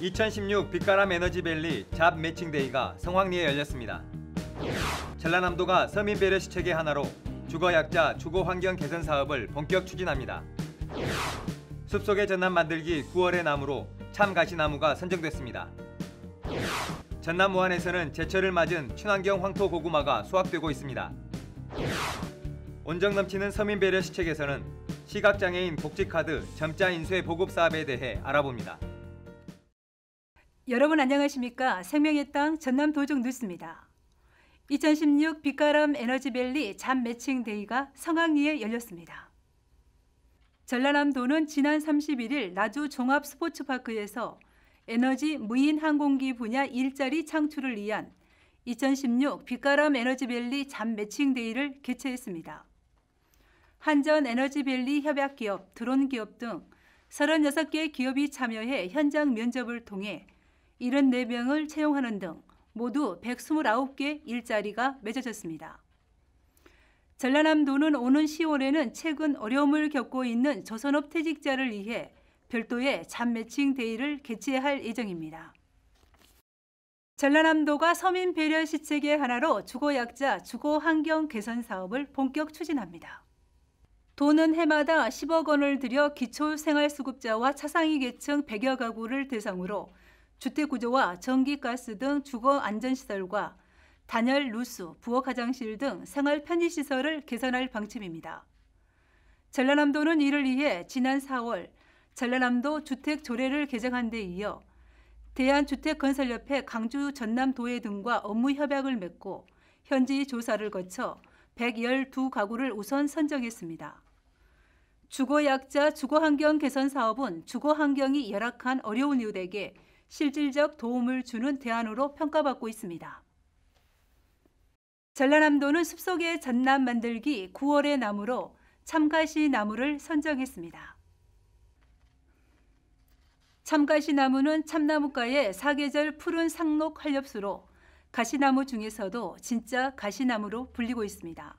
2016 빛가람 에너지밸리 잡 매칭데이가 성황리에 열렸습니다. 전라남도가 서민 배려 시책의 하나로 주거약자 주거환경 개선 사업을 본격 추진합니다. 숲속의 전남 만들기 9월의 나무로 참가시나무가 선정됐습니다. 전남 무안에서는 제철을 맞은 친환경 황토 고구마가 수확되고 있습니다. 온정 넘치는 서민 배려 시책에서는 시각장애인 복지카드 점자 인쇄 보급 사업에 대해 알아봅니다. 여러분 안녕하십니까? 생명의 땅 전남 도적 뉴스입니다. 2016 빛가람 에너지밸리 잡 매칭데이가 성황리에 열렸습니다. 전라남도는 지난 31일 나주 종합스포츠파크에서 에너지 무인 항공기 분야 일자리 창출을 위한 2016 빛가람 에너지밸리 잡 매칭데이를 개최했습니다. 한전 에너지밸리 협약기업, 드론기업 등 36개 기업이 참여해 현장 면접을 통해 74명을 채용하는 등 모두 129개 일자리가 맺어졌습니다. 전라남도는 오는 10월에는 최근 어려움을 겪고 있는 조선업 퇴직자를 위해 별도의 잡 매칭 데이를 개최할 예정입니다. 전라남도가 서민 배려 시책의 하나로 주거약자 주거환경 개선 사업을 본격 추진합니다. 도는 해마다 10억 원을 들여 기초생활수급자와 차상위 계층 100여 가구를 대상으로 주택구조와 전기가스 등 주거안전시설과 단열, 누수, 부엌화장실 등 생활 편의시설을 개선할 방침입니다. 전라남도는 이를 위해 지난 4월 전라남도 주택조례를 개정한 데 이어 대한주택건설협회 강주 전남도회 등과 업무 협약을 맺고 현지 조사를 거쳐 112가구를 우선 선정했습니다. 주거약자 주거환경 개선 사업은 주거환경이 열악한 어려운 이웃에게 실질적 도움을 주는 대안으로 평가받고 있습니다. 전라남도는 숲속의 전남 만들기 9월의 나무로 참가시 나무를 선정했습니다. 참가시 나무는 참나무과의 사계절 푸른 상록 활엽수로 가시나무 중에서도 진짜 가시나무로 불리고 있습니다.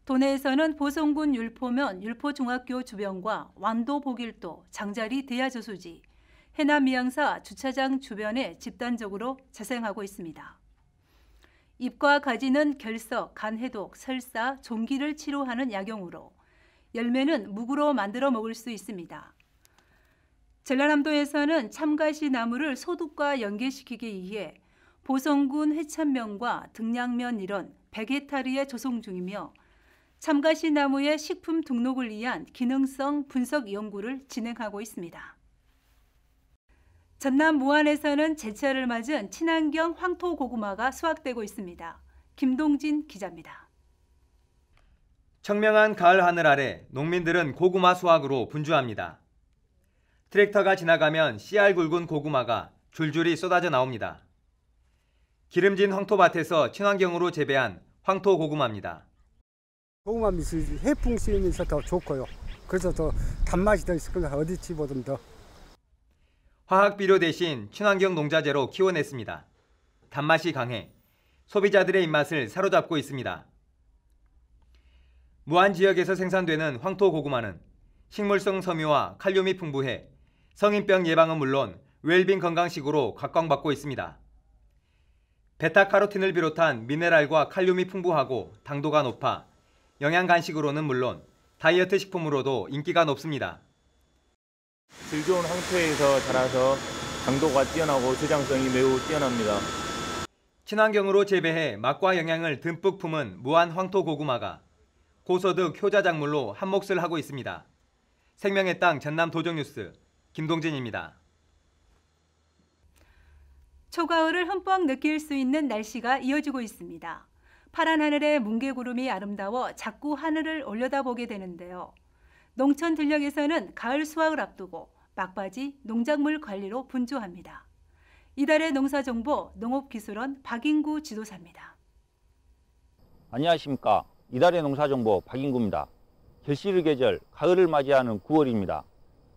도내에서는 보성군 율포면 율포중학교 주변과 완도 보길도, 장자리 대야저수지, 해남 미양사 주차장 주변에 집단적으로 자생하고 있습니다. 잎과 가지는 결석, 간해독, 설사, 종기를 치료하는 약용으로 열매는 묵으로 만들어 먹을 수 있습니다. 전라남도에서는 참가시 나무를 소득과 연계시키기 위해 보성군 회천면과 등량면 일원 100헥타르에 조성 중이며 참가시 나무의 식품 등록을 위한 기능성 분석 연구를 진행하고 있습니다. 전남 무안에서는 제철을 맞은 친환경 황토 고구마가 수확되고 있습니다. 김동진 기자입니다. 청명한 가을 하늘 아래 농민들은 고구마 수확으로 분주합니다. 트랙터가 지나가면 씨알 굵은 고구마가 줄줄이 쏟아져 나옵니다. 기름진 황토밭에서 친환경으로 재배한 황토 고구마입니다. 고구마 맛이 해풍 씌우면서 더 좋고요. 그래서 더 단맛이 더 있을 거예요. 어디 집어든 더. 화학 비료 대신 친환경 농자재로 키워냈습니다. 단맛이 강해 소비자들의 입맛을 사로잡고 있습니다. 무안 지역에서 생산되는 황토 고구마는 식물성 섬유와 칼륨이 풍부해 성인병 예방은 물론 웰빙 건강식으로 각광받고 있습니다. 베타카로틴을 비롯한 미네랄과 칼륨이 풍부하고 당도가 높아 영양 간식으로는 물론 다이어트 식품으로도 인기가 높습니다. 질 좋은 황토에서 자라서 당도가 뛰어나고 저장성이 매우 뛰어납니다. 친환경으로 재배해 맛과 영양을 듬뿍 품은 무안 황토 고구마가 고소득 효자 작물로 한몫을 하고 있습니다. 생명의 땅 전남 도적뉴스 김동진입니다. 초가을을 흠뻑 느낄 수 있는 날씨가 이어지고 있습니다. 파란 하늘에 뭉게구름이 아름다워 자꾸 하늘을 올려다보게 되는데요. 농촌 들녘에서는 가을 수확을 앞두고 막바지 농작물 관리로 분주합니다. 이달의 농사정보 농업기술원 박인구 지도사입니다. 안녕하십니까. 이달의 농사정보 박인구입니다. 결실의 계절 가을을 맞이하는 9월입니다.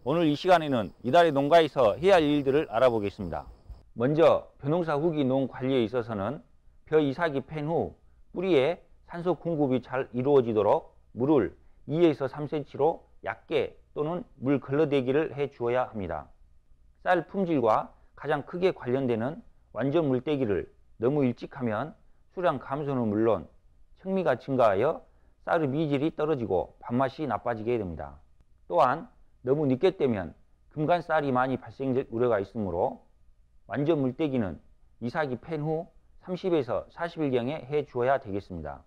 오늘 이 시간에는 이달의 농가에서 해야 할 일들을 알아보겠습니다. 먼저 벼농사 후기 농 관리에 있어서는 벼 이삭이 팬 후 뿌리에 산소 공급이 잘 이루어지도록 물을 2에서 3cm로 얕게 또는 물 걸러대기를 해 주어야 합니다. 쌀 품질과 가장 크게 관련되는 완전 물떼기를 너무 일찍 하면 수량 감소는 물론 청미가 증가하여 쌀의 미질이 떨어지고 밥맛이 나빠지게 됩니다. 또한 너무 늦게 떼면 금간쌀이 많이 발생될 우려가 있으므로 완전 물떼기는 이삭이 팬 후 30에서 40일경에 해 주어야 되겠습니다.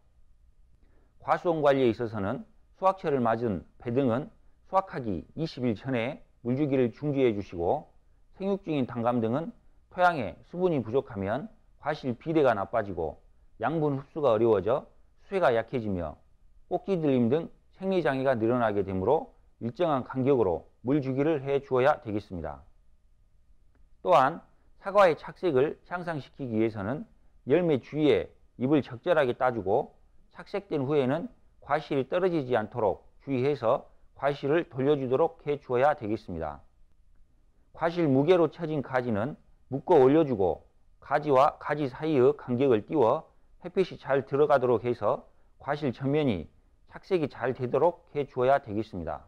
과수원 관리에 있어서는 수확철을 맞은 배 등은 수확하기 20일 전에 물주기를 중지해 주시고 생육 중인 단감 등은 토양에 수분이 부족하면 과실 비대가 나빠지고 양분 흡수가 어려워져 수해가 약해지며 꼭지 들림 등 생리장애가 늘어나게 되므로 일정한 간격으로 물주기를 해 주어야 되겠습니다. 또한 사과의 착색을 향상시키기 위해서는 열매 주위에 잎을 적절하게 따주고 착색된 후에는 과실이 떨어지지 않도록 주의해서 과실을 돌려주도록 해 주어야 되겠습니다. 과실 무게로 쳐진 가지는 묶어 올려주고 가지와 가지 사이의 간격을 띄워 햇빛이 잘 들어가도록 해서 과실 전면이 착색이 잘 되도록 해 주어야 되겠습니다.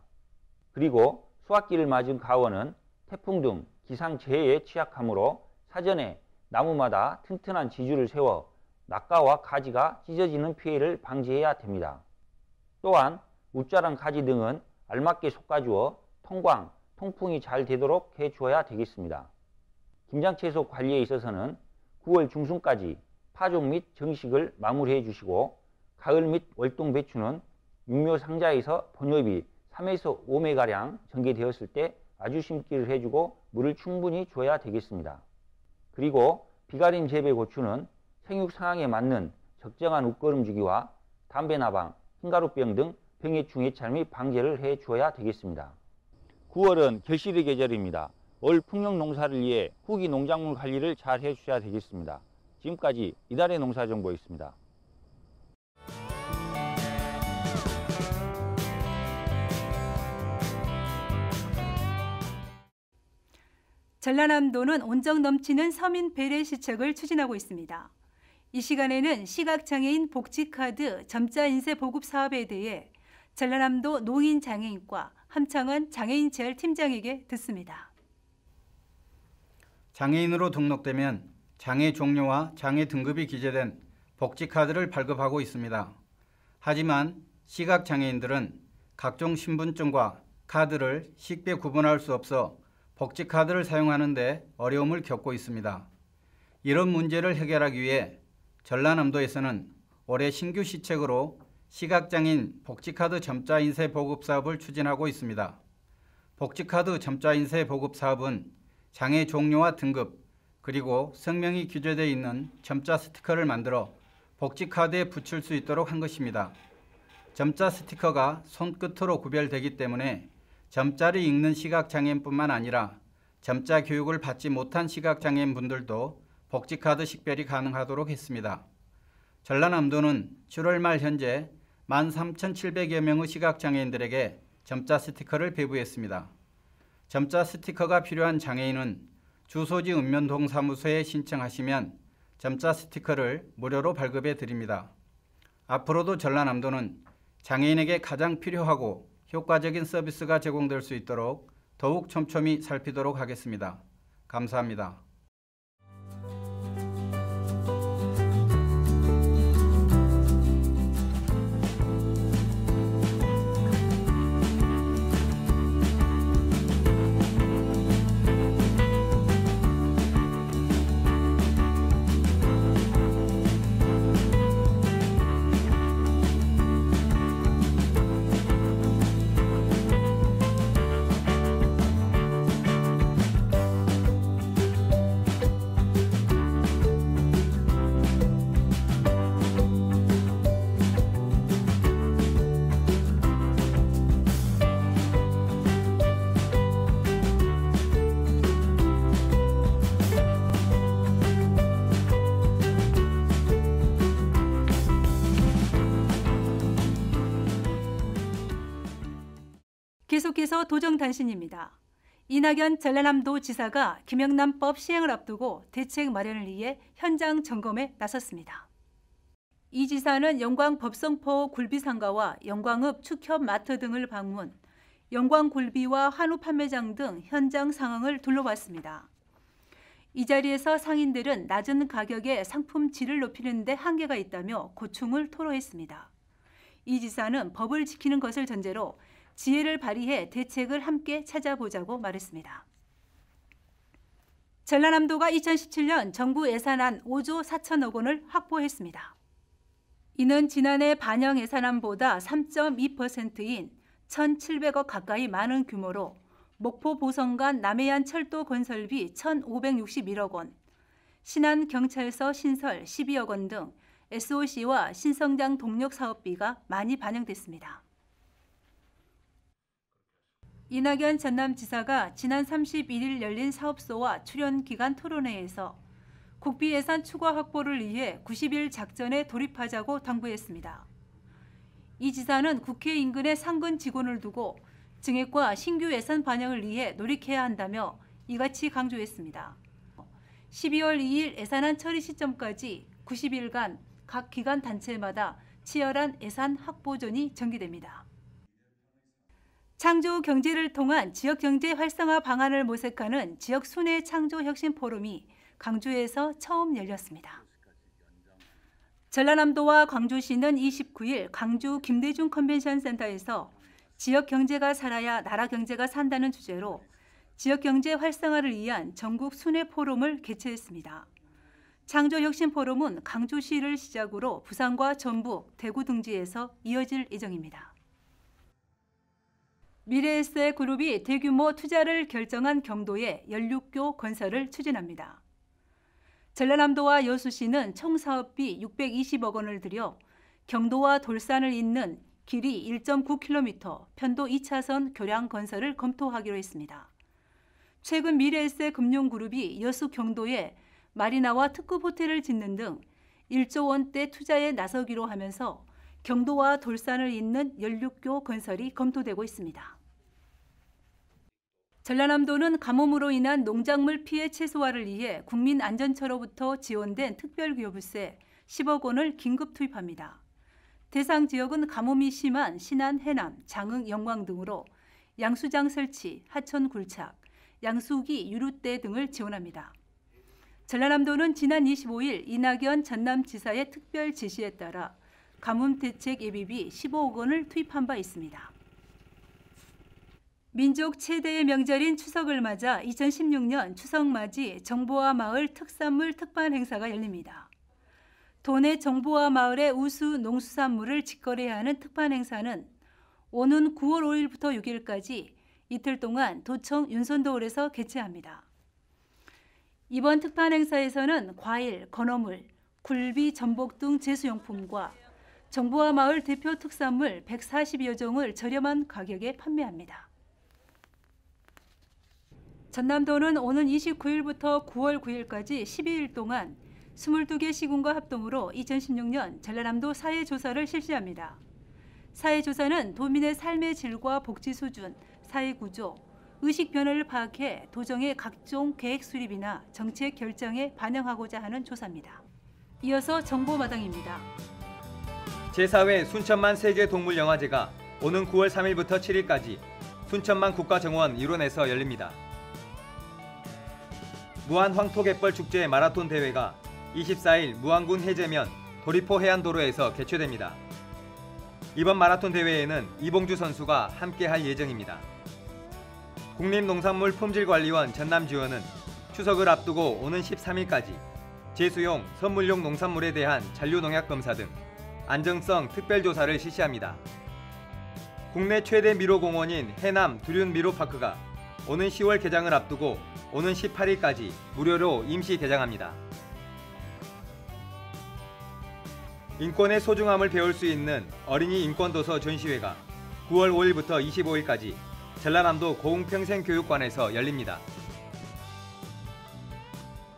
그리고 수확기를 맞은 가원은 태풍 등 기상재해에 취약하므로 사전에 나무마다 튼튼한 지주를 세워 낙가와 가지가 찢어지는 피해를 방지해야 됩니다. 또한 웃자란 가지 등은 알맞게 솎아주어 통광, 통풍이 잘 되도록 해 주어야 되겠습니다. 김장채소 관리에 있어서는 9월 중순까지 파종 및 정식을 마무리해 주시고 가을 및 월동 배추는 육묘 상자에서 본엽이 3에서 5매가량 전개되었을 때 아주 심기를 해주고 물을 충분히 줘야 되겠습니다. 그리고 비가림 재배 고추는 생육 상황에 맞는 적정한 웃거름 주기와 담배나방, 흰가루병 등 병해충 해찰 및 방제를 해 주어야 되겠습니다. 9월은 결실의 계절입니다. 올 풍년 농사를 위해 후기 농작물 관리를 잘 해주셔야 되겠습니다. 지금까지 이달의 농사정보였습니다. 전라남도는 온정 넘치는 서민 배려 시책을 추진하고 있습니다. 이 시간에는 시각장애인 복지카드 점자인쇄 보급 사업에 대해 전라남도 농인장애인과 함창원 장애인재활팀장에게 듣습니다. 장애인으로 등록되면 장애 종료와 장애 등급이 기재된 복지카드를 발급하고 있습니다. 하지만 시각장애인들은 각종 신분증과 카드를 식별 구분할 수 없어 복지카드를 사용하는 데 어려움을 겪고 있습니다. 이런 문제를 해결하기 위해 전라남도에서는 올해 신규 시책으로 시각장애인 복지카드 점자인쇄 보급 사업을 추진하고 있습니다. 복지카드 점자인쇄 보급 사업은 장애 종료와 등급 그리고 성명이 기재되어 있는 점자 스티커를 만들어 복지카드에 붙일 수 있도록 한 것입니다. 점자 스티커가 손끝으로 구별되기 때문에 점자를 읽는 시각장애인뿐만 아니라 점자 교육을 받지 못한 시각장애인 분들도 복지카드 식별이 가능하도록 했습니다. 전라남도는 7월 말 현재 13,700여 명의 시각장애인들에게 점자 스티커를 배부했습니다. 점자 스티커가 필요한 장애인은 주소지 읍면동 사무소에 신청하시면 점자 스티커를 무료로 발급해 드립니다. 앞으로도 전라남도는 장애인에게 가장 필요하고 효과적인 서비스가 제공될 수 있도록 더욱 촘촘히 살피도록 하겠습니다. 감사합니다. 계속해서 도정단신입니다. 이낙연 전라남도 지사가 김영란법 시행을 앞두고 대책 마련을 위해 현장 점검에 나섰습니다. 이 지사는 영광 법성포 굴비상가와 영광읍 축협 마트 등을 방문, 영광 굴비와 한우 판매장 등 현장 상황을 둘러봤습니다. 이 자리에서 상인들은 낮은 가격에 상품 질을 높이는 데 한계가 있다며 고충을 토로했습니다. 이 지사는 법을 지키는 것을 전제로 지혜를 발휘해 대책을 함께 찾아보자고 말했습니다. 전라남도가 2017년 정부 예산안 5조 4천억 원을 확보했습니다. 이는 지난해 반영 예산안보다 3.2%인 1,700억 가까이 많은 규모로 목포 보성간 남해안 철도 건설비 1,561억 원, 신안 경찰서 신설 12억 원 등 SOC와 신성장 동력 사업비가 많이 반영됐습니다. 이낙연 전남지사가 지난 31일 열린 사업소와 출연기관 토론회에서 국비 예산 추가 확보를 위해 90일 작전에 돌입하자고 당부했습니다. 이 지사는 국회 인근에 상근 직원을 두고 증액과 신규 예산 반영을 위해 노력해야 한다며 이같이 강조했습니다. 12월 2일 예산안 처리 시점까지 90일간 각 기관 단체마다 치열한 예산 확보전이 전개됩니다. 창조 경제를 통한 지역 경제 활성화 방안을 모색하는 지역 순회 창조 혁신 포럼이 광주에서 처음 열렸습니다. 전라남도와 광주시는 29일 광주 김대중 컨벤션 센터에서 지역 경제가 살아야 나라 경제가 산다는 주제로 지역 경제 활성화를 위한 전국 순회 포럼을 개최했습니다. 창조 혁신 포럼은 광주시를 시작으로 부산과 전북, 대구 등지에서 이어질 예정입니다. 미래에셋 그룹이 대규모 투자를 결정한 경도에 연륙교 건설을 추진합니다. 전라남도와 여수시는 총 사업비 620억 원을 들여 경도와 돌산을 잇는 길이 1.9km, 편도 2차선 교량 건설을 검토하기로 했습니다. 최근 미래에셋 금융그룹이 여수 경도에 마리나와 특급 호텔을 짓는 등 1조 원대 투자에 나서기로 하면서 경도와 돌산을 잇는 연륙교 건설이 검토되고 있습니다. 전라남도는 가뭄으로 인한 농작물 피해 최소화를 위해 국민안전처로부터 지원된 특별기여부세 10억 원을 긴급 투입합니다. 대상 지역은 가뭄이 심한 신안, 해남, 장흥, 영광 등으로 양수장 설치, 하천 굴착, 양수기, 유류대 등을 지원합니다. 전라남도는 지난 25일 이낙연 전남지사의 특별 지시에 따라 가뭄 대책 예비비 15억 원을 투입한 바 있습니다. 민족 최대의 명절인 추석을 맞아 2016년 추석맞이 정보화 마을 특산물 특판 행사가 열립니다. 도내 정보화 마을의 우수 농수산물을 직거래하는 특판 행사는 오는 9월 5일부터 6일까지 이틀 동안 도청 윤선도홀에서 개최합니다. 이번 특판 행사에서는 과일, 건어물, 굴비, 전복 등 제수용품과 정보화 마을 대표 특산물 140여 종을 저렴한 가격에 판매합니다. 전남도는 오는 29일부터 9월 9일까지 12일 동안 22개 시군과 합동으로 2016년 전라남도 사회조사를 실시합니다. 사회조사는 도민의 삶의 질과 복지 수준, 사회구조, 의식 변화를 파악해 도정의 각종 계획 수립이나 정책 결정에 반영하고자 하는 조사입니다. 이어서 정보마당입니다. 제4회 순천만 세계동물영화제가 오는 9월 3일부터 7일까지 순천만 국가정원 일원에서 열립니다. 무안 황토갯벌 축제 마라톤 대회가 24일 무안군 해제면 도리포 해안도로에서 개최됩니다. 이번 마라톤 대회에는 이봉주 선수가 함께할 예정입니다. 국립농산물품질관리원 전남지원은 추석을 앞두고 오는 13일까지 제수용, 선물용 농산물에 대한 잔류농약 검사 등 안정성 특별조사를 실시합니다. 국내 최대 미로공원인 해남 두륜미로파크가 오는 10월 개장을 앞두고 오는 18일까지 무료로 임시 개장합니다. 인권의 소중함을 배울 수 있는 어린이 인권도서 전시회가 9월 5일부터 25일까지 전라남도 고흥평생교육관에서 열립니다.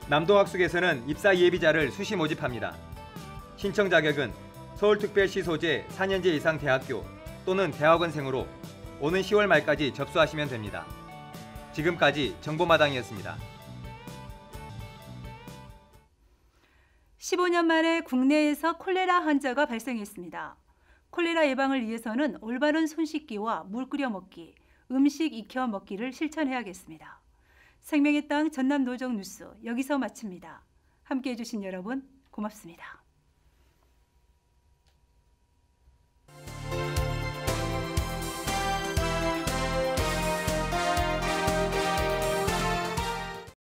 남도학숙에서는 입사 예비자를 수시 모집합니다. 신청 자격은 서울특별시 소재 4년제 이상 대학교 또는 대학원생으로 오는 10월 말까지 접수하시면 됩니다. 지금까지 정보마당이었습니다. 15년 만에 국내에서 콜레라 환자가 발생했습니다. 콜레라 예방을 위해서는 올바른 손 씻기와 물 끓여 먹기, 음식 익혀 먹기를 실천해야겠습니다. 생명의 땅 전남 노정 뉴스 여기서 마칩니다. 함께해 주신 여러분 고맙습니다.